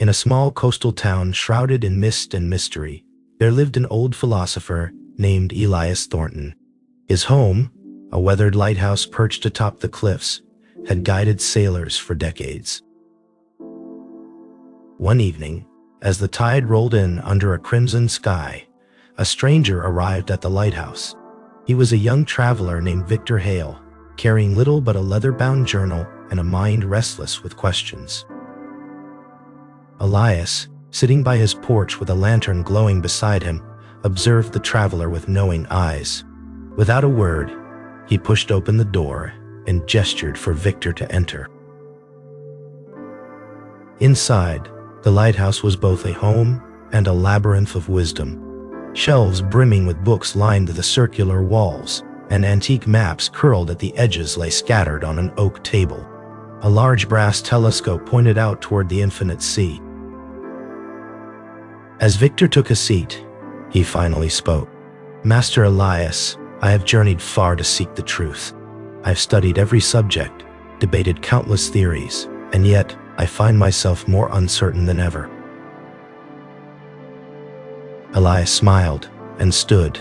In a small coastal town shrouded in mist and mystery, there lived an old philosopher named Elias Thornton. His home, a weathered lighthouse perched atop the cliffs, had guided sailors for decades. One evening, as the tide rolled in under a crimson sky, a stranger arrived at the lighthouse. He was a young traveler named Victor Hale, carrying little but a leather-bound journal and a mind restless with questions. Elias, sitting by his porch with a lantern glowing beside him, observed the traveler with knowing eyes. Without a word, he pushed open the door and gestured for Victor to enter. Inside, the lighthouse was both a home and a labyrinth of wisdom. Shelves brimming with books lined the circular walls, and antique maps curled at the edges lay scattered on an oak table. A large brass telescope pointed out toward the infinite sea. As Victor took a seat, he finally spoke. "Master Elias, I have journeyed far to seek the truth. I've studied every subject, debated countless theories, and yet I find myself more uncertain than ever." Elias smiled and stood.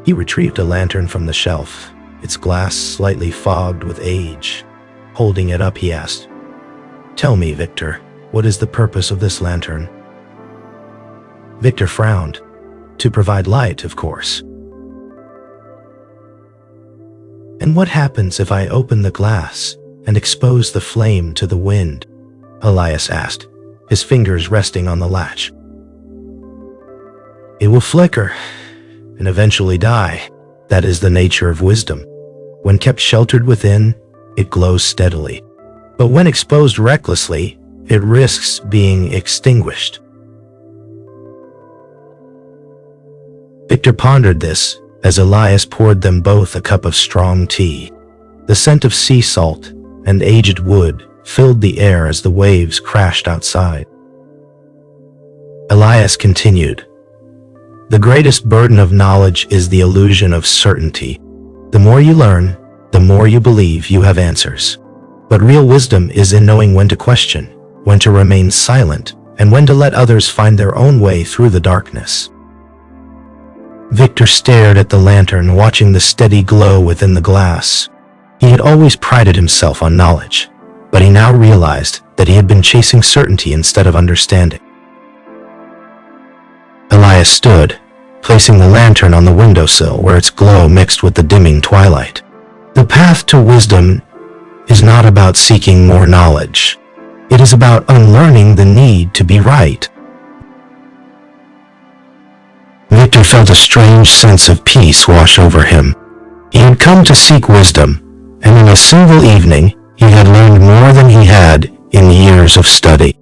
He retrieved a lantern from the shelf, its glass slightly fogged with age. Holding it up, he asked, "Tell me, Victor, what is the purpose of this lantern?" Victor frowned. "To provide light, of course." "And what happens if I open the glass and expose the flame to the wind?" Elias asked, his fingers resting on the latch. "It will flicker and eventually die. That is the nature of wisdom. When kept sheltered within, it glows steadily. But when exposed recklessly, it risks being extinguished." Victor pondered this as Elias poured them both a cup of strong tea. The scent of sea salt and aged wood filled the air as the waves crashed outside. Elias continued, "The greatest burden of knowledge is the illusion of certainty. The more you learn, the more you believe you have answers. But real wisdom is in knowing when to question, when to remain silent, and when to let others find their own way through the darkness." Victor stared at the lantern, watching the steady glow within the glass. He had always prided himself on knowledge, but he now realized that he had been chasing certainty instead of understanding. Elias stood, placing the lantern on the windowsill where its glow mixed with the dimming twilight. The path to wisdom is not about seeking more knowledge. It is about unlearning the need to be right. Victor felt a strange sense of peace wash over him. He had come to seek wisdom, and in a single evening, he had learned more than he had in years of study.